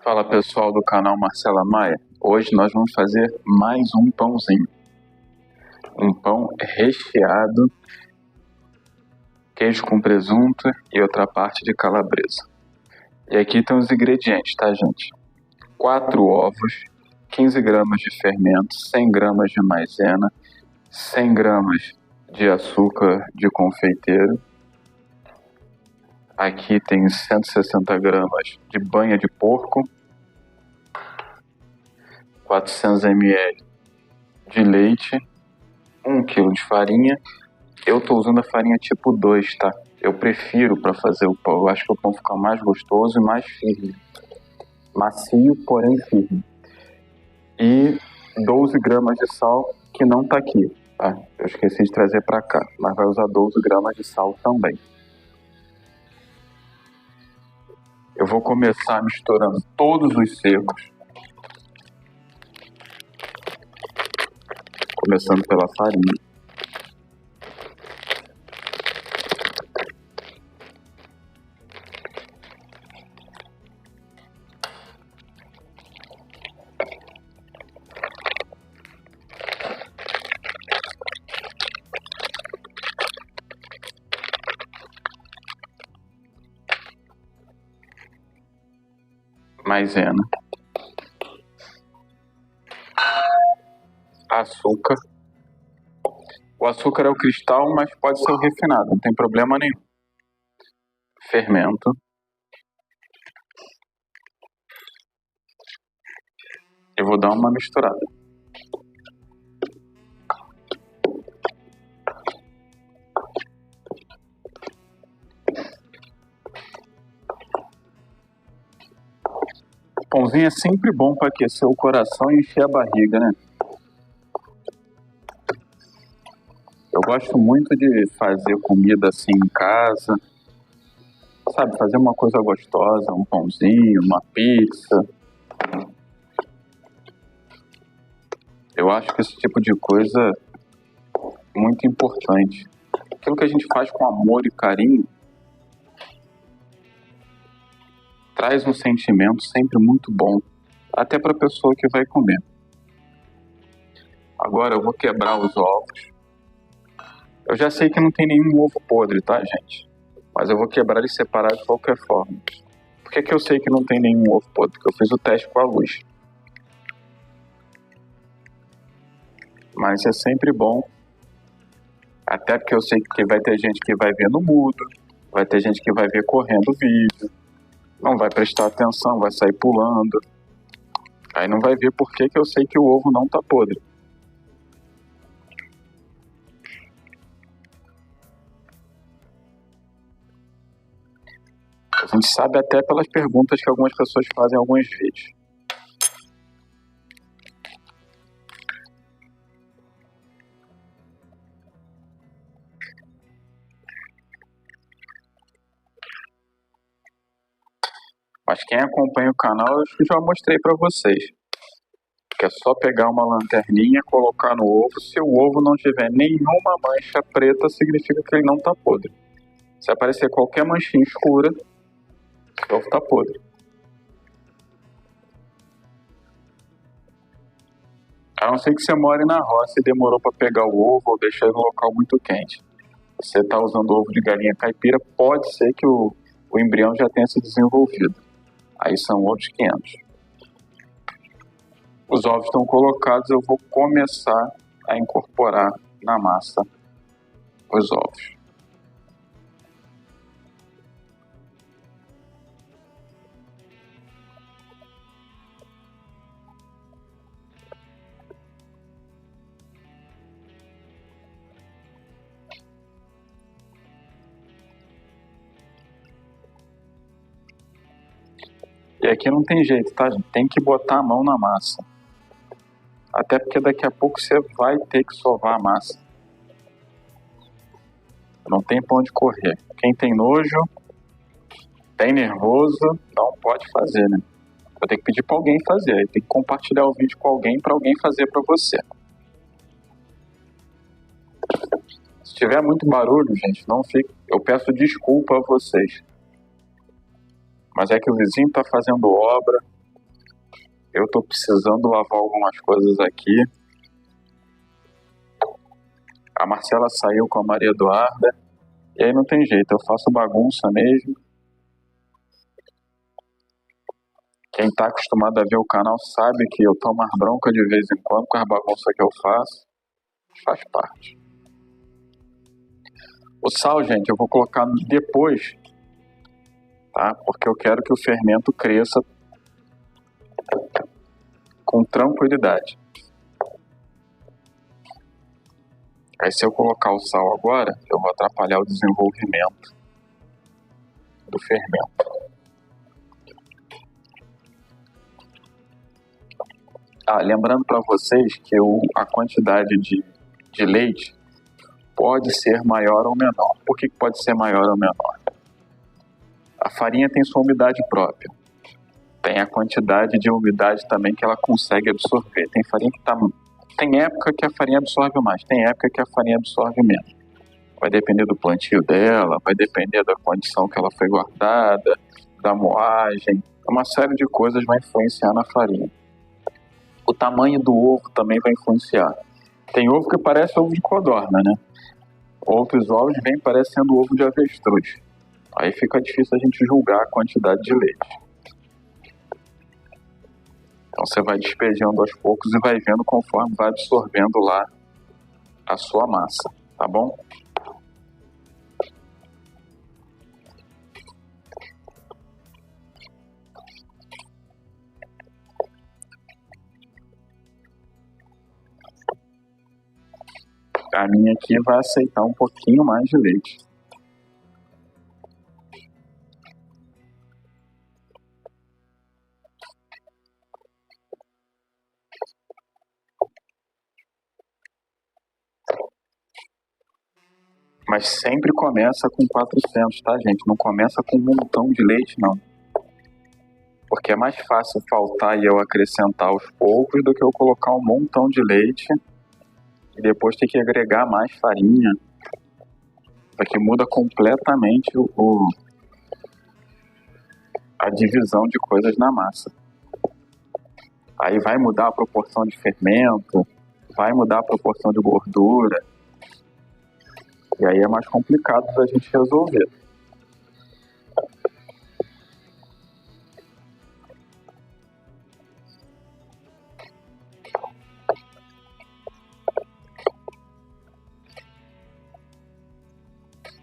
Fala pessoal do canal Marcela Maia, hoje nós vamos fazer mais um pãozinho. Um pão recheado, queijo com presunto e outra parte de calabresa. E aqui estão os ingredientes, tá gente? 4 ovos, 15 gramas de fermento, 100 gramas de maisena, 100 gramas de açúcar de confeiteiro. Aqui tem 160 gramas de banha de porco, 400 ml de leite, 1 kg de farinha. Eu estou usando a farinha tipo 2, tá? Eu prefiro para fazer o pão. Eu acho que o pão fica mais gostoso e mais firme. Macio, porém firme. E 12 gramas de sal, que não tá aqui, tá? Eu esqueci de trazer para cá, mas vai usar 12 gramas de sal também. Eu vou começar misturando todos os secos. Começando pela farinha. Maisena, açúcar. O açúcar é o cristal, mas pode ser o refinado, não tem problema nenhum. Fermento. Eu vou dar uma misturada. Pãozinho é sempre bom para aquecer o coração e encher a barriga, né? Eu gosto muito de fazer comida assim em casa, sabe? Fazer uma coisa gostosa, um pãozinho, uma pizza. Eu acho que esse tipo de coisa é muito importante. Aquilo que a gente faz com amor e carinho traz um sentimento sempre muito bom, até para a pessoa que vai comer. Agora eu vou quebrar os ovos. Eu já sei que não tem nenhum ovo podre, tá, gente? Mas eu vou quebrar e separar de qualquer forma. Por que eu sei que não tem nenhum ovo podre? Porque eu fiz o teste com a luz. Mas é sempre bom. Até porque eu sei que vai ter gente que vai ver no mudo, vai ter gente que vai ver correndo o vídeo, não vai prestar atenção, vai sair pulando. Aí não vai ver por que eu sei que o ovo não tá podre. A gente sabe até pelas perguntas que algumas pessoas fazem em alguns vídeos. Mas quem acompanha o canal, eu acho que já mostrei para vocês. Que é só pegar uma lanterninha, colocar no ovo. Se o ovo não tiver nenhuma mancha preta, significa que ele não está podre. Se aparecer qualquer manchinha escura, o ovo está podre. A não ser que você more na roça e demorou para pegar o ovo ou deixar ele no local muito quente. Você está usando ovo de galinha caipira, pode ser que o embrião já tenha se desenvolvido. Aí são outros 500. Os ovos estão colocados, eu vou começar a incorporar na massa os ovos. E aqui não tem jeito, tá, gente? Tem que botar a mão na massa. Até porque daqui a pouco você vai ter que sovar a massa. Não tem pra onde correr. Quem tem nojo, tem nervoso, não pode fazer, né? Eu tenho que pedir pra alguém fazer. Tem que compartilhar o vídeo com alguém pra alguém fazer pra você. Se tiver muito barulho, gente, não fique... Eu peço desculpa a vocês. Mas é que o vizinho tá fazendo obra, Eu tô precisando lavar algumas coisas aqui. A Marcela saiu com a Maria Eduarda. E aí não tem jeito, eu faço bagunça mesmo. Quem tá acostumado a ver o canal sabe que eu tomo as bronca de vez em quando com as bagunças que eu faço. Faz parte. O sal, gente, eu vou colocar depois, tá? Porque eu quero que o fermento cresça com tranquilidade. Aí se eu colocar o sal agora, eu vou atrapalhar o desenvolvimento do fermento. Lembrando para vocês que a quantidade de leite pode ser maior ou menor. Por que pode ser maior ou menor? A farinha tem sua umidade própria. Tem a quantidade de umidade também que ela consegue absorver. Tem farinha que tem época que a farinha absorve mais, tem época que a farinha absorve menos. Vai depender do plantio dela, vai depender da condição que ela foi guardada, da moagem. Uma série de coisas vai influenciar na farinha. O tamanho do ovo também vai influenciar. Tem ovo que parece ovo de codorna, né? Outros ovos vêm parecendo ovo de avestruz. Aí fica difícil a gente julgar a quantidade de leite. Então você vai despejando aos poucos e vai vendo conforme vai absorvendo lá a sua massa, tá bom? A minha aqui vai aceitar um pouquinho mais de leite. Mas sempre começa com 400, tá, gente? Não começa com um montão de leite, não. Porque é mais fácil faltar e eu acrescentar aos poucos do que eu colocar um montão de leite e depois ter que agregar mais farinha. Porque muda completamente a divisão de coisas na massa. Aí vai mudar a proporção de fermento, vai mudar a proporção de gordura. E aí é mais complicado da gente resolver.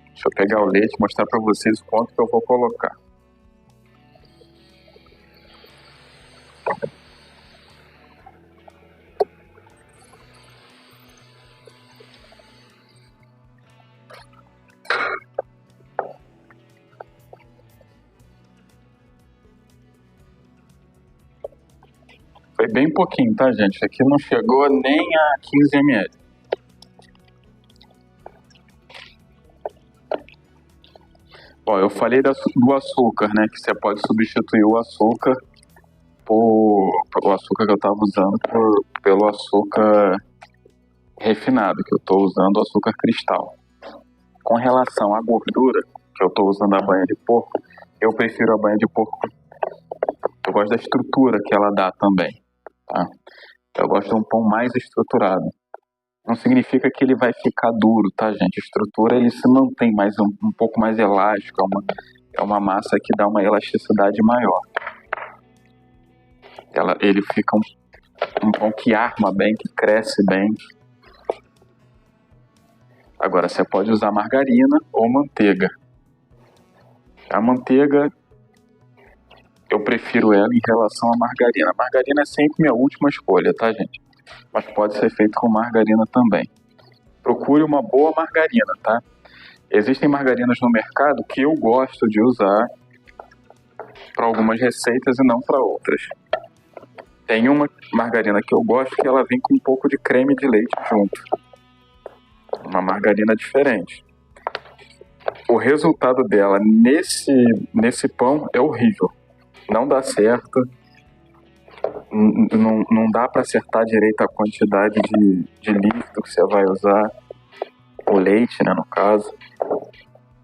Deixa eu pegar o leite e mostrar para vocês o quanto que eu vou colocar. Foi bem pouquinho, tá, gente? Aqui não chegou nem a 15 ml. Bom, eu falei do açúcar, né? Que você pode substituir o açúcar o açúcar que eu estava usando pelo açúcar refinado, que eu estou usando o açúcar cristal. Com relação à gordura, que eu estou usando a banha de porco, eu prefiro a banha de porco. Eu gosto da estrutura que ela dá também, tá? Eu gosto de um pão mais estruturado. Não significa que ele vai ficar duro, tá, gente? A estrutura, ele se mantém mais um pouco mais elástico, é uma massa que dá uma elasticidade maior. Ele fica um pão que arma bem, que cresce bem. Agora, você pode usar margarina ou manteiga. A manteiga, eu prefiro ela em relação à margarina. A margarina é sempre minha última escolha, tá, gente? Mas pode ser feito com margarina também. Procure uma boa margarina, tá? Existem margarinas no mercado que eu gosto de usar para algumas receitas e não para outras. Tem uma margarina que eu gosto que ela vem com um pouco de creme de leite junto. Uma margarina diferente. O resultado dela nesse pão é horrível. Não dá certo. Não dá para acertar direito a quantidade de líquido que você vai usar. O leite, né, no caso.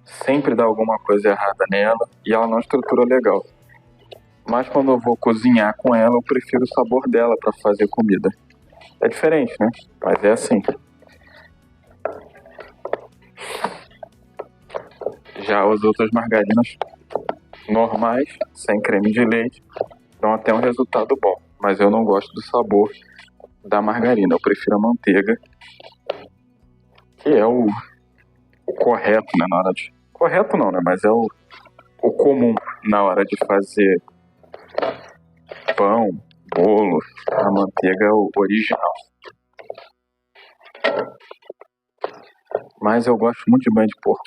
Sempre dá alguma coisa errada nela e ela não estrutura legal. Mas quando eu vou cozinhar com ela, eu prefiro o sabor dela para fazer comida. É diferente, né? Mas é assim. Já as outras margarinas normais, sem creme de leite, dão até um resultado bom. Mas eu não gosto do sabor da margarina. Eu prefiro a manteiga, que é o correto, né? Na hora de... Correto não, né? Mas é o comum na hora de fazer pão, bolo. A manteiga é o original. Mas eu gosto muito de banha de porco.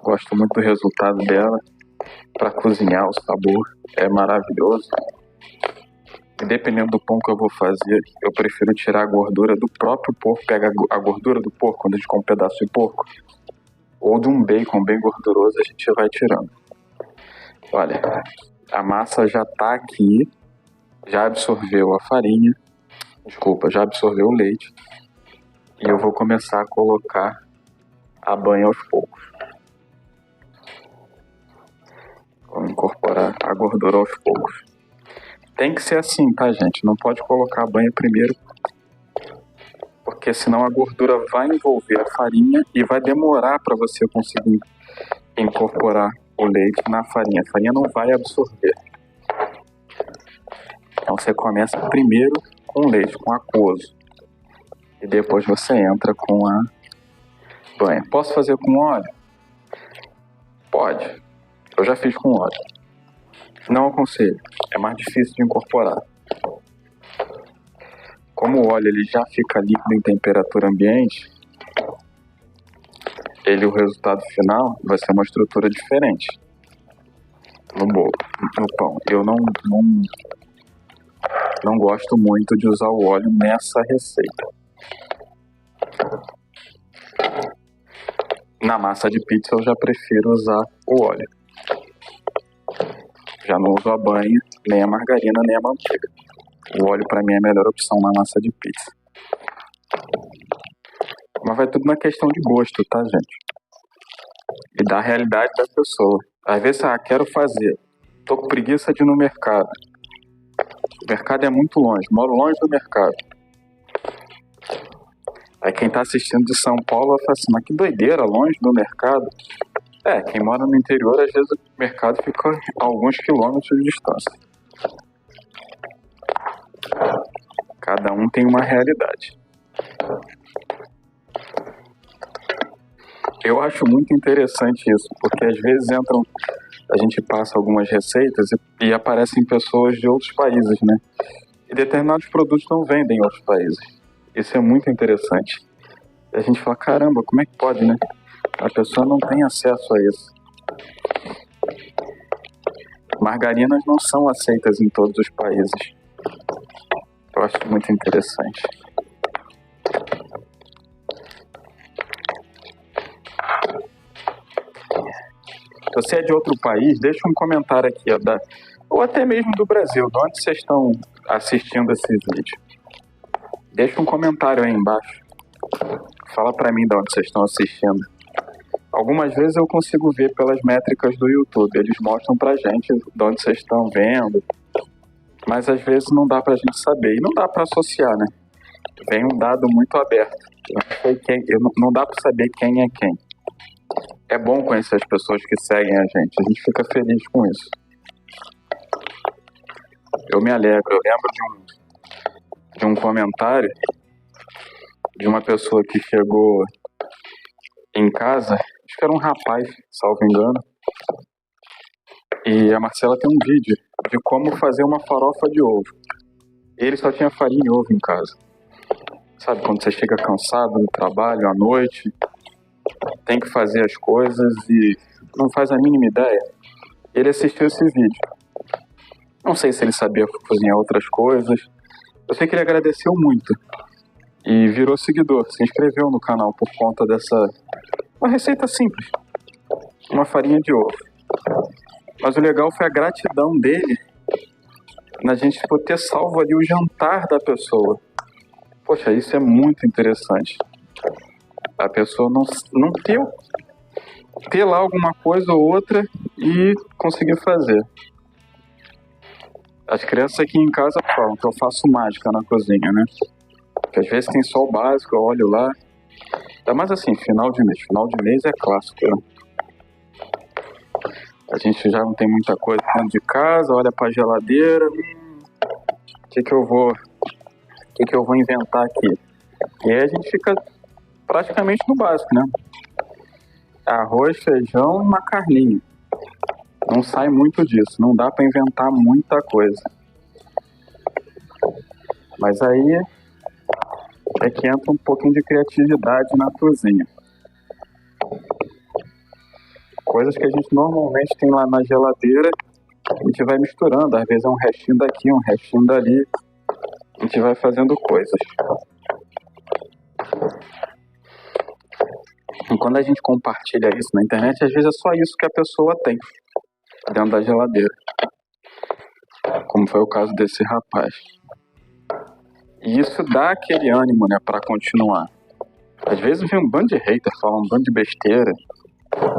Gosto muito do resultado dela. Para cozinhar, o sabor é maravilhoso. E dependendo do pão que eu vou fazer, eu prefiro tirar a gordura do próprio porco. Pega a gordura do porco, quando a gente come um pedaço de porco, ou de um bacon bem gorduroso, a gente vai tirando. Olha, a massa já tá aqui, já absorveu a farinha, já absorveu o leite, e eu vou começar a colocar a banha aos poucos. Vou incorporar a gordura aos poucos. Tem que ser assim, tá, gente? Não pode colocar a banha primeiro, porque senão a gordura vai envolver a farinha e vai demorar para você conseguir incorporar o leite na farinha. A farinha não vai absorver. Então você começa primeiro com o leite, com aquoso. E depois você entra com a banha. Posso fazer com óleo? Pode. Eu já fiz com óleo. Não aconselho. É mais difícil de incorporar. Como o óleo ele já fica líquido em temperatura ambiente, o resultado final vai ser uma estrutura diferente no bolo, no pão. Eu não gosto muito de usar o óleo nessa receita. Na massa de pizza eu já prefiro usar o óleo. Já não uso a banha, nem a margarina, nem a manteiga. O óleo para mim é a melhor opção na massa de pizza. Mas vai tudo na questão de gosto, tá, gente? E da realidade da pessoa. Às vezes, quero fazer. Tô com preguiça de ir no mercado. O mercado é muito longe, moro longe do mercado. Aí quem tá assistindo de São Paulo vai falar assim, mas que doideira, longe do mercado. Quem mora no interior, às vezes o mercado fica a alguns quilômetros de distância. Cada um tem uma realidade. Eu acho muito interessante isso, porque às vezes a gente passa algumas receitas e aparecem pessoas de outros países, né? E determinados produtos não vendem em outros países. Isso é muito interessante. E a gente fala, caramba, como é que pode, né? A pessoa não tem acesso a isso. Margarinas não são aceitas em todos os países. Eu acho muito interessante. Se você é de outro país, deixa um comentário aqui, ou até mesmo do Brasil, de onde vocês estão assistindo esses vídeos. Deixa um comentário aí embaixo. Fala pra mim de onde vocês estão assistindo. Algumas vezes eu consigo ver pelas métricas do YouTube. Eles mostram pra gente de onde vocês estão vendo. Mas às vezes não dá pra gente saber. E não dá pra associar, né? Vem um dado muito aberto. Não dá pra saber quem é quem. É bom conhecer as pessoas que seguem a gente. A gente fica feliz com isso. Eu me alegro. Eu lembro de um comentário de uma pessoa que chegou em casa, acho que era um rapaz, salvo engano, e a Marcela tem um vídeo de como fazer uma farofa de ovo. Ele só tinha farinha e ovo em casa. Sabe, quando você chega cansado do trabalho à noite, tem que fazer as coisas e não faz a mínima ideia. Ele assistiu esse vídeo. Não sei se ele sabia cozinhar outras coisas. Eu sei que ele agradeceu muito e virou seguidor, se inscreveu no canal por conta dessa... Uma receita simples, uma farinha de ovo. Mas o legal foi a gratidão dele na gente ter salvo ali o jantar da pessoa. Poxa, isso é muito interessante. A pessoa não ter ter lá alguma coisa ou outra e conseguir fazer. As crianças aqui em casa falam que eu faço mágica na cozinha, né? Que às vezes tem só o básico, eu olho lá. Mas assim, final de mês. Final de mês é clássico, né? A gente já não tem muita coisa dentro de casa, olha pra geladeira. O que eu vou inventar aqui? E aí a gente fica praticamente no básico, né? Arroz, feijão e uma carninha. Não sai muito disso, não dá pra inventar muita coisa. Mas aí é que entra um pouquinho de criatividade na cozinha. Coisas que a gente normalmente tem lá na geladeira, a gente vai misturando. Às vezes é um restinho daqui, um restinho dali. A gente vai fazendo coisas. E quando a gente compartilha isso na internet, às vezes é só isso que a pessoa tem dentro da geladeira. Como foi o caso desse rapaz. E isso dá aquele ânimo, né, pra continuar. Às vezes vem um bando de hater falando um bando de besteira.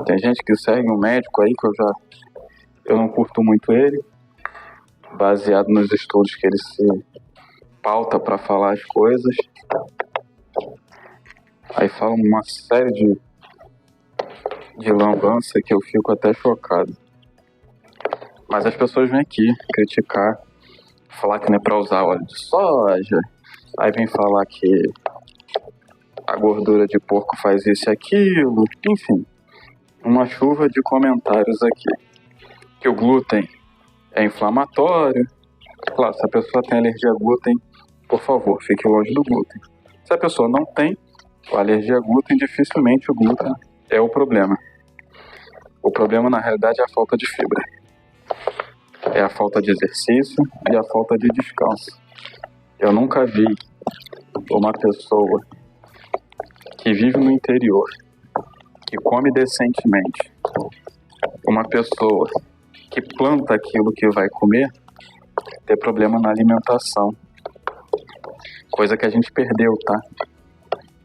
Tem gente que segue um médico aí que eu não curto muito ele, baseado nos estudos que ele se pauta pra falar as coisas. Aí falam uma série de lambança que eu fico até chocado. Mas as pessoas vêm aqui criticar, falar que não é pra usar óleo de soja. Aí vem falar que a gordura de porco faz isso e aquilo. Enfim, uma chuva de comentários aqui. Que o glúten é inflamatório. Claro, se a pessoa tem alergia a glúten, por favor, fique longe do glúten. Se a pessoa não tem alergia a glúten, dificilmente o glúten é o problema. O problema, na realidade, é a falta de fibra. É a falta de exercício e a falta de descanso. Eu nunca vi uma pessoa que vive no interior, que come decentemente, uma pessoa que planta aquilo que vai comer, ter problema na alimentação. Coisa que a gente perdeu, tá?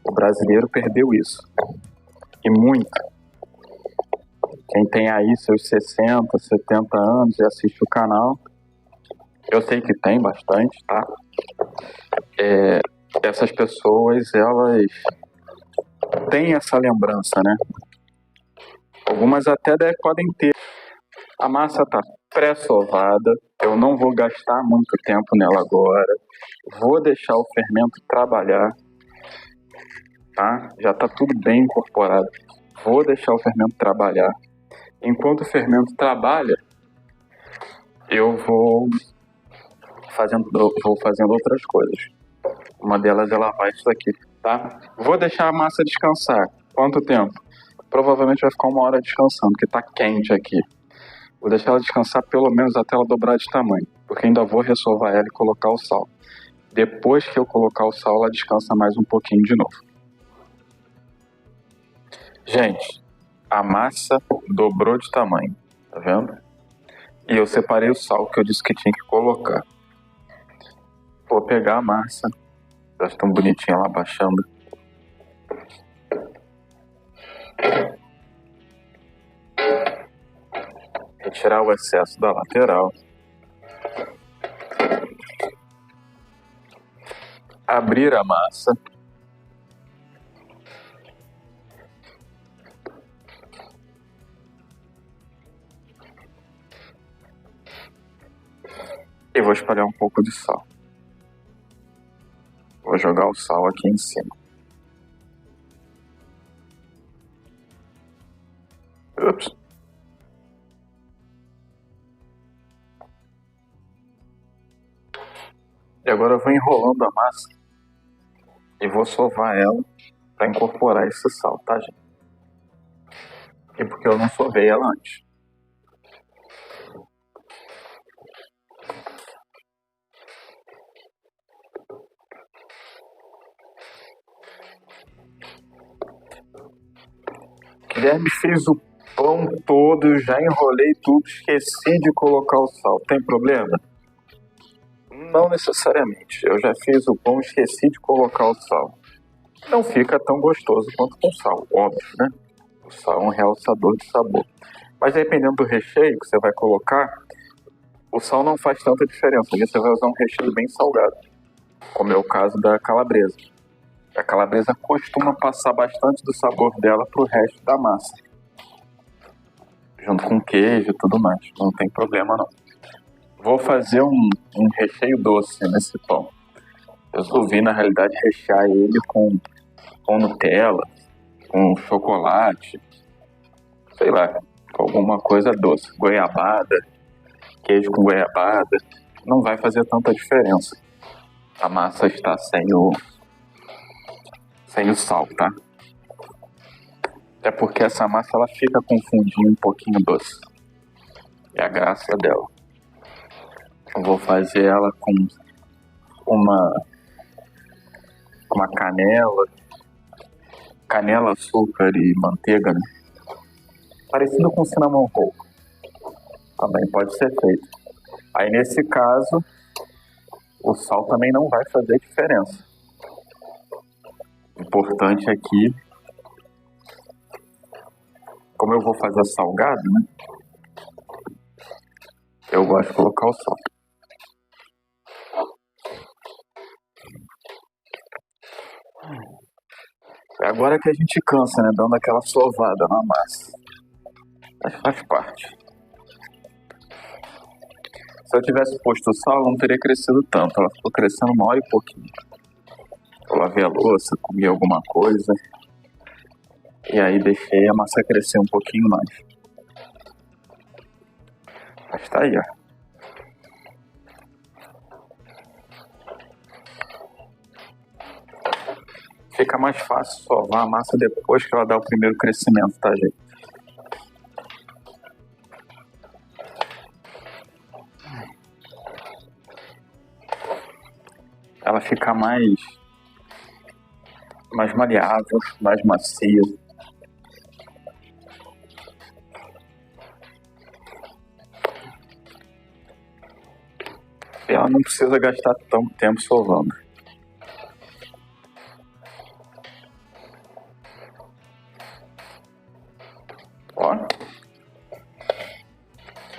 O brasileiro perdeu isso. E muito. Quem tem aí seus 60, 70 anos e assiste o canal, eu sei que tem bastante, tá? Essas pessoas, elas têm essa lembrança, né? Algumas até podem ter. A massa tá pré-sovada, eu não vou gastar muito tempo nela agora, vou deixar o fermento trabalhar, tá? Já tá tudo bem incorporado. Vou deixar o fermento trabalhar. Enquanto o fermento trabalha, eu vou fazendo outras coisas. Uma delas é lavar isso aqui, tá? Vou deixar a massa descansar. Quanto tempo? Provavelmente vai ficar 1 hora descansando, porque tá quente aqui. Vou deixar ela descansar pelo menos até ela dobrar de tamanho, porque ainda vou ressovar ela e colocar o sal. Depois que eu colocar o sal, ela descansa mais um pouquinho de novo. Gente, a massa dobrou de tamanho, tá vendo? E eu separei o sal que eu disse que tinha que colocar. Vou pegar a massa, já está tão bonitinha lá baixando. Retirar o excesso da lateral. Abrir a massa. E vou espalhar um pouco de sal. Vou jogar o sal aqui em cima. Ups. E agora eu vou enrolando a massa e vou sovar ela para incorporar esse sal, tá, gente? E porque eu não sovei ela antes. Guilherme fez o pão todo, já enrolei tudo, esqueci de colocar o sal. Tem problema? Não necessariamente. Eu já fiz o pão, esqueci de colocar o sal. Não fica tão gostoso quanto com sal, óbvio, né? O sal é um realçador de sabor. Mas dependendo do recheio que você vai colocar, o sal não faz tanta diferença. Você vai usar um recheio bem salgado, como é o caso da calabresa. A calabresa costuma passar bastante do sabor dela pro resto da massa, junto com queijo e tudo mais. Não tem problema não. Vou fazer um recheio doce nesse pão. Eu resolvi, na realidade, rechear ele com Nutella, com chocolate, sei lá, com alguma coisa doce. Goiabada, queijo com goiabada. Não vai fazer tanta diferença. A massa está sem o sal, tá? Até porque essa massa ela fica com um fundinho um pouquinho doce. É a graça dela. Eu vou fazer ela com uma canela, açúcar e manteiga, né? Parecido com cinnamon roll. Também pode ser feito. Aí nesse caso, o sal também não vai fazer diferença. O importante aqui, como eu vou fazer salgado, né? Eu gosto de colocar o sal. É agora que a gente cansa, né? Dando aquela sovada na massa. Mas faz parte. Se eu tivesse posto o sal, não teria crescido tanto. Ela ficou crescendo uma hora e pouquinho. Eu lavei a louça, comi alguma coisa. E aí deixei a massa crescer um pouquinho mais. Mas tá aí, ó. Fica mais fácil sovar a massa depois que ela dá o primeiro crescimento, tá, gente? Ela fica mais maleável, mais macia. E ela não precisa gastar tanto tempo sovando. Ó,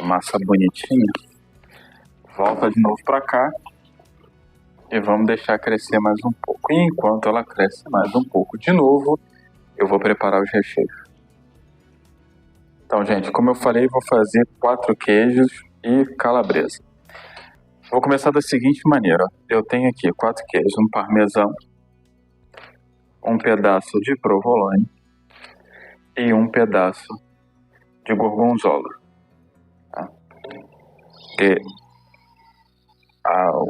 massa bonitinha. Volta de novo pra cá e vamos deixar crescer mais um pouco. E enquanto ela cresce mais um pouco de novo, eu vou preparar os recheios. Então, gente, como eu falei, vou fazer 4 queijos e calabresa. Vou começar da seguinte maneira. Eu tenho aqui 4 queijos, um parmesão, um pedaço de provolone e um pedaço de gorgonzola. Tá?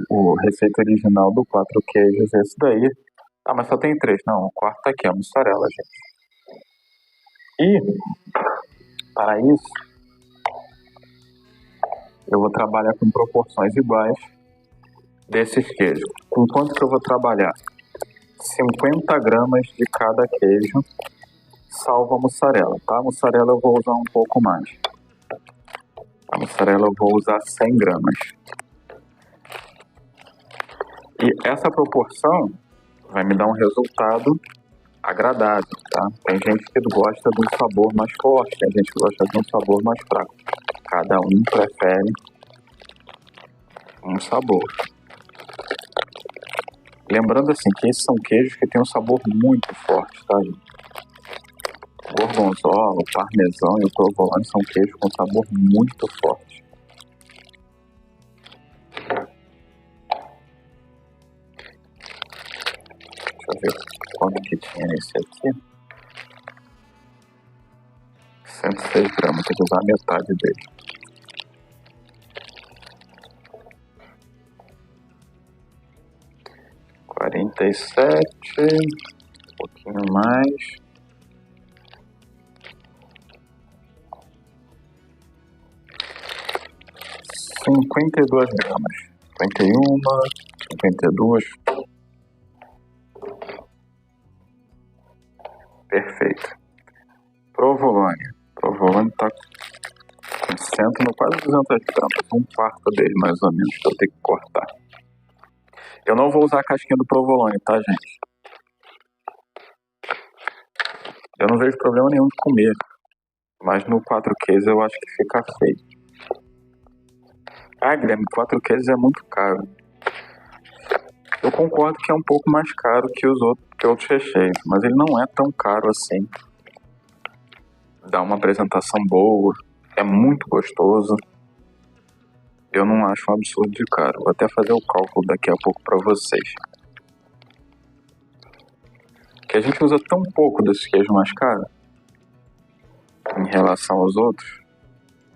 O receita original do 4 queijos é esse daí. Ah, mas só tem 3. Não, o quarto tá aqui, a mussarela, gente. E, para isso, eu vou trabalhar com proporções iguais desses queijos. Com quanto que eu vou trabalhar? 50 gramas de cada queijo, salvo a mussarela, tá? A mussarela eu vou usar um pouco mais. A mussarela eu vou usar 100 gramas. E essa proporção vai me dar um resultado agradável, tá? Tem gente que gosta de um sabor mais forte, tem gente que gosta de um sabor mais fraco. Cada um prefere um sabor. Lembrando assim que esses são queijos que têm um sabor muito forte, tá, gente? O gorgonzola, o parmesão e o provolone são queijos com sabor muito forte. Deixa eu ver quanto que tinha nesse aqui. 106 gramas, tem que usar a metade dele. Quarenta e sete, um pouquinho mais. $52. 51, 52. Perfeito. Provolone tá com 100, quase 200 gramas. Um quarto dele, mais ou menos, que eu tenho que cortar. Eu não vou usar a casquinha do provolone, tá, gente? Eu não vejo problema nenhum de comer, mas no 4 queijos eu acho que fica feio. Ah, Guilherme, 4 queijos é muito caro. Eu concordo que é um pouco mais caro que outros recheios, mas ele não é tão caro assim. Dá uma apresentação boa, é muito gostoso. Eu não acho um absurdo de caro. Vou até fazer o cálculo daqui a pouco para vocês. Que a gente usa tão pouco desses queijos mais caros em relação aos outros.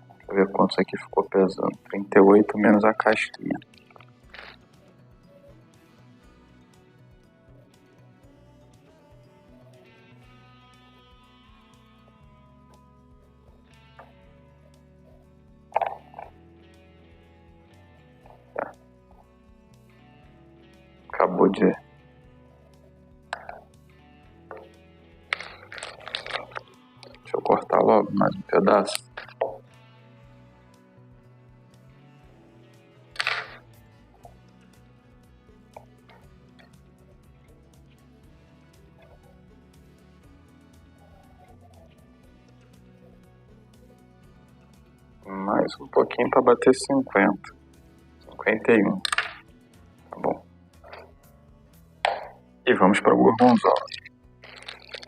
Deixa eu ver quanto isso aqui ficou pesando. 38 menos a casquinha. Acabou de... Deixa eu cortar logo mais um pedaço. Mais um pouquinho para bater 50. 51. Tá bom. E vamos para o gorgonzola.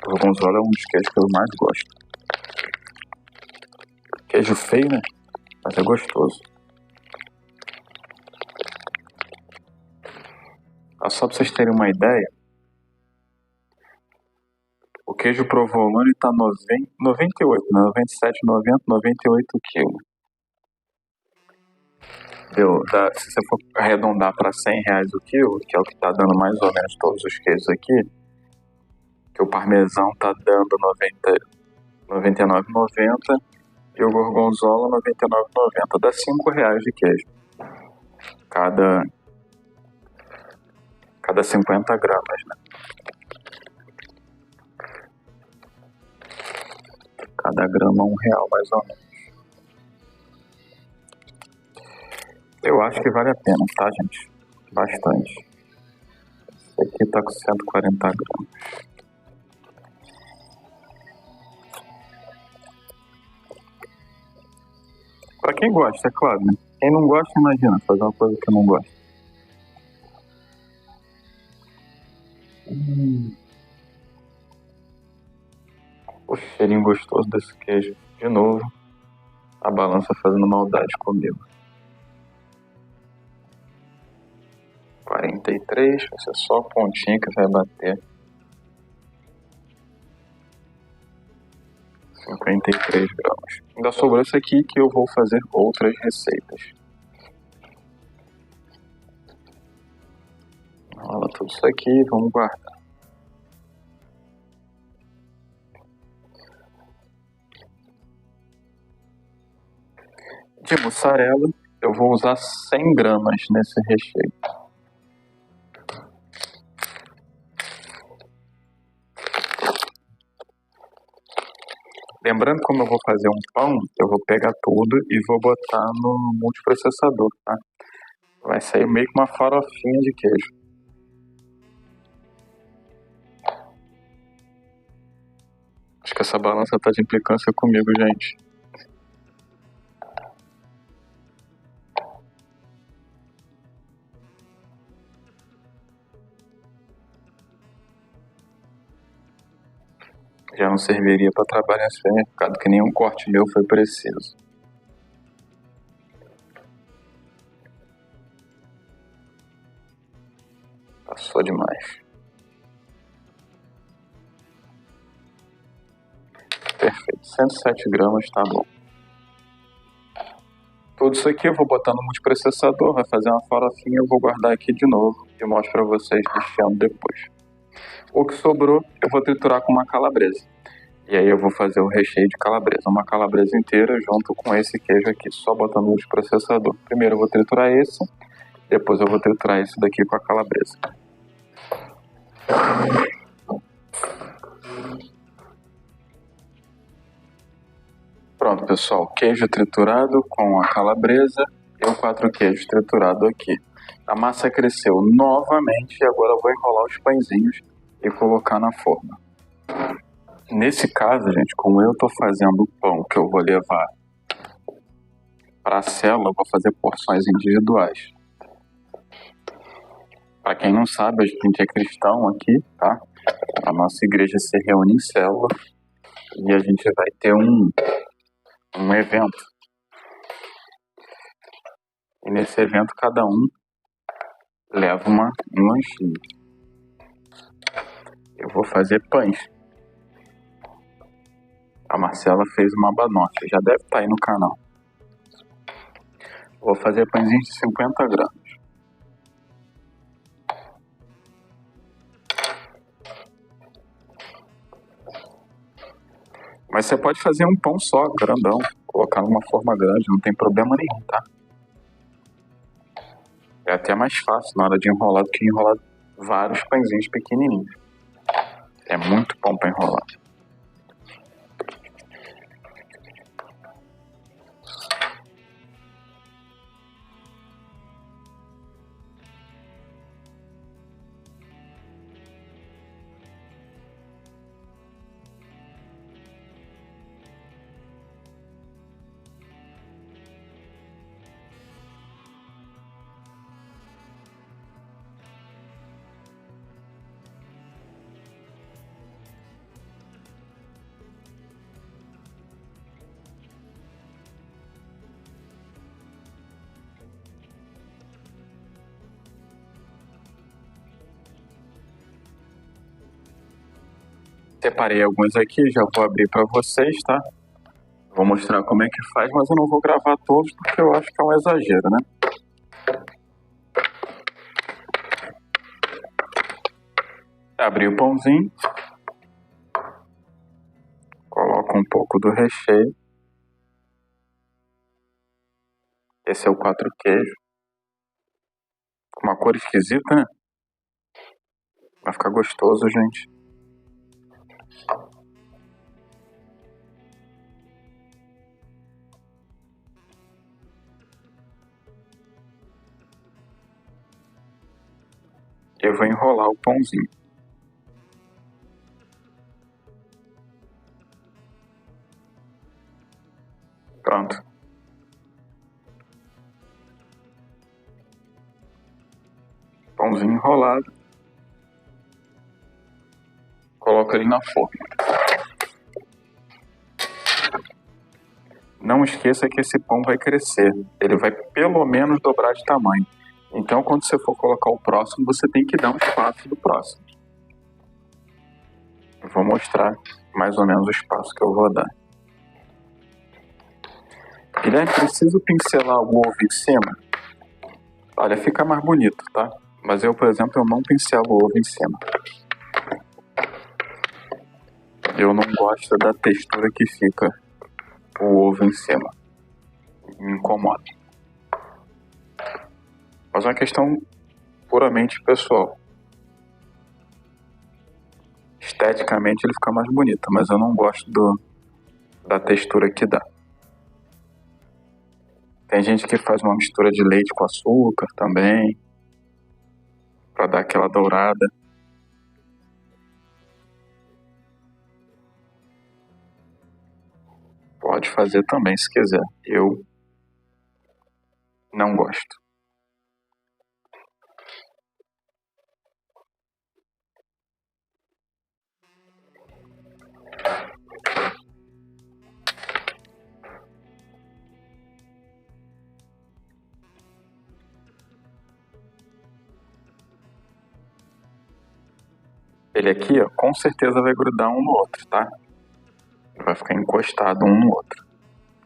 O gorgonzola é um dos queijos que eu mais gosto. Queijo feio, né? Mas é gostoso. Só para vocês terem uma ideia, o queijo provolone está 98, 97, 90, 98 quilos. Se você for arredondar para R$100 o quilo, que é o que está dando mais ou menos todos os queijos aqui, que o parmesão está dando 99,90 e o gorgonzola 99,90. Dá R$5 de queijo. Cada 50 gramas, né? Cada grama R$1 mais ou menos. Eu acho que vale a pena, tá, gente? Bastante. Esse aqui tá com 140 gramas. Pra quem gosta, é claro, né? Quem não gosta, imagina, fazer uma coisa que não gosta. O cheirinho gostoso desse queijo. De novo, a balança fazendo maldade comigo. 43, vai ser só a pontinha que vai bater. 53 gramas. Ainda sobrou esse aqui que eu vou fazer outras receitas. Rola tudo isso aqui e vamos guardar. De mussarela, eu vou usar 100 gramas nesse recheio. Lembrando, como eu vou fazer um pão, eu vou pegar tudo e vou botar no multiprocessador, tá? Vai sair meio que uma farofinha de queijo. Acho que essa balança tá de implicância comigo, gente. Já não serviria para trabalhar em supermercado, que nenhum corte meu foi preciso. Passou demais. Perfeito, 107 gramas tá bom. Tudo isso aqui eu vou botar no multiprocessador, vai fazer uma farofinha, eu vou guardar aqui de novo e mostro para vocês recheando depois. O que sobrou eu vou triturar com uma calabresa. E aí eu vou fazer o recheio de calabresa. Uma calabresa inteira junto com esse queijo aqui, só botando no multiprocessador. Primeiro eu vou triturar esse, depois eu vou triturar esse daqui com a calabresa. Pronto, pessoal, queijo triturado com a calabresa e o 4 queijos triturado aqui. A massa cresceu novamente e agora eu vou enrolar os pãezinhos e colocar na forma. Nesse caso, gente, como eu tô fazendo o pão que eu vou levar para a célula, eu vou fazer porções individuais. Para quem não sabe, a gente é cristão aqui, tá? A nossa igreja se reúne em célula e a gente vai ter um evento. E nesse evento cada um leva um lanchinho. Eu vou fazer pães. A Marcela fez uma banoffee, já deve estar aí no canal. Vou fazer pãezinhos de 50 gramas. Mas você pode fazer um pão só, grandão, colocar numa forma grande, não tem problema nenhum, tá? É até mais fácil na hora de enrolar do que enrolar vários pãezinhos pequenininhos. É muito pão para enrolar. Separei alguns aqui, já vou abrir para vocês, tá? Vou mostrar como é que faz, mas eu não vou gravar todos porque eu acho que é um exagero, né? Abri o pãozinho, coloco um pouco do recheio. Esse é o 4 queijo. Com uma cor esquisita, né? Vai ficar gostoso, gente. Eu vou enrolar o pãozinho. Pronto. Pãozinho enrolado. Coloco ele na forma. Não esqueça que esse pão vai crescer. Ele vai pelo menos dobrar de tamanho. Então, quando você for colocar o próximo, você tem que dar um espaço do próximo. Eu vou mostrar mais ou menos o espaço que eu vou dar. Guilherme, preciso pincelar o ovo em cima? Olha, fica mais bonito, tá? Mas eu, por exemplo, eu não pincelo o ovo em cima. Eu não gosto da textura que fica o ovo em cima. Me incomoda. Mas é uma questão puramente pessoal. Esteticamente ele fica mais bonito, mas eu não gosto da textura que dá. Tem gente que faz uma mistura de leite com açúcar também, para dar aquela dourada. Pode fazer também se quiser. Eu não gosto. Ele aqui, ó, com certeza vai grudar um no outro, tá? Vai ficar encostado um no outro.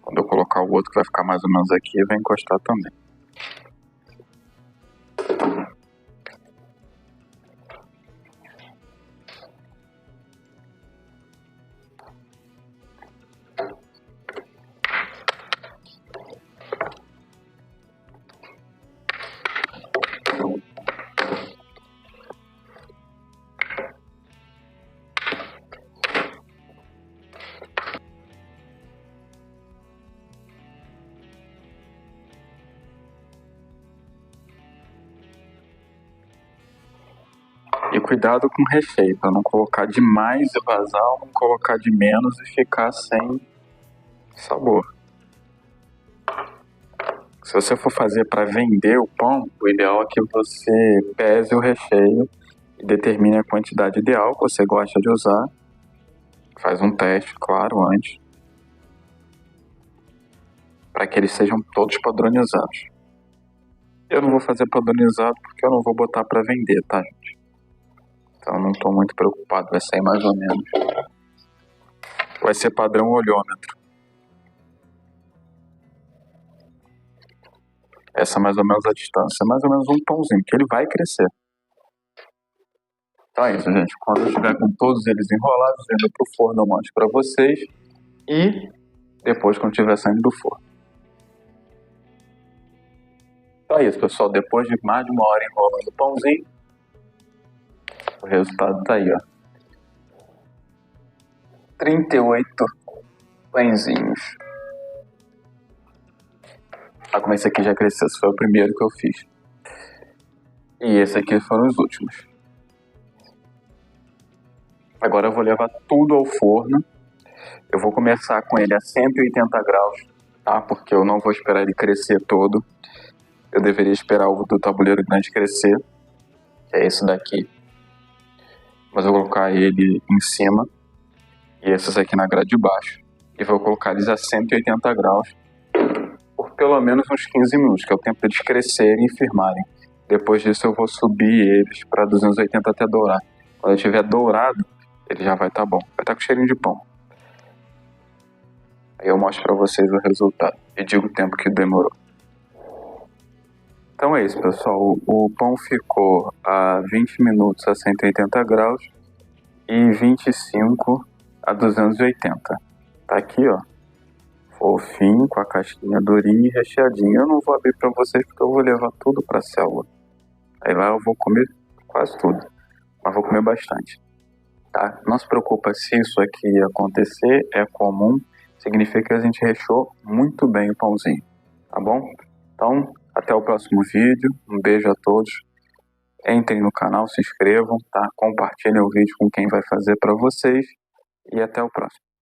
Quando eu colocar o outro que vai ficar mais ou menos aqui, vai encostar também. cuidado com o recheio, para não colocar demais e vazar, ou não colocar de menos e ficar sem sabor. Se você for fazer para vender o pão, o ideal é que você pese o recheio e determine a quantidade ideal que você gosta de usar. Faz um teste, claro, antes, para que eles sejam todos padronizados. Eu não vou fazer padronizado porque eu não vou botar para vender, tá, gente? Então eu não estou muito preocupado, vai sair mais ou menos. Vai ser padrão olhômetro. Essa é mais ou menos a distância, mais ou menos um pãozinho, que ele vai crescer. Então é isso, gente. Quando eu estiver com todos eles enrolados, indo pro forno, eu mostro para vocês. E depois, quando estiver saindo do forno. Então é isso, pessoal. Depois de mais de uma hora enrolando o pãozinho, o resultado tá aí, ó. 38 pãezinhos. Olha como esse aqui já cresceu. Esse foi o primeiro que eu fiz. E esse aqui foram os últimos. Agora eu vou levar tudo ao forno. Eu vou começar com ele a 180 graus, tá? Porque eu não vou esperar ele crescer todo. Eu deveria esperar o do tabuleiro grande crescer, que é esse daqui. Mas eu vou colocar ele em cima e esses aqui na grade de baixo. E vou colocar eles a 180 graus por pelo menos uns 15 minutos, que é o tempo deles crescerem e firmarem. Depois disso eu vou subir eles para 280 até dourar. Quando ele estiver dourado, ele já vai estar bom. Vai estar com cheirinho de pão. Aí eu mostro para vocês o resultado e digo o tempo que demorou. Então é isso, pessoal. O pão ficou a 20 minutos a 180 graus e 25 a 280. Tá aqui, ó. Fofinho, com a casquinha durinha e recheadinho. Eu não vou abrir para vocês porque eu vou levar tudo para a célula. Aí lá eu vou comer quase tudo, mas vou comer bastante. Tá? Não se preocupa se isso aqui acontecer, é comum. Significa que a gente recheou muito bem o pãozinho, tá bom? Então, até o próximo vídeo. Um beijo a todos. Entrem no canal, se inscrevam, tá? Compartilhem o vídeo com quem vai fazer para vocês. E até o próximo.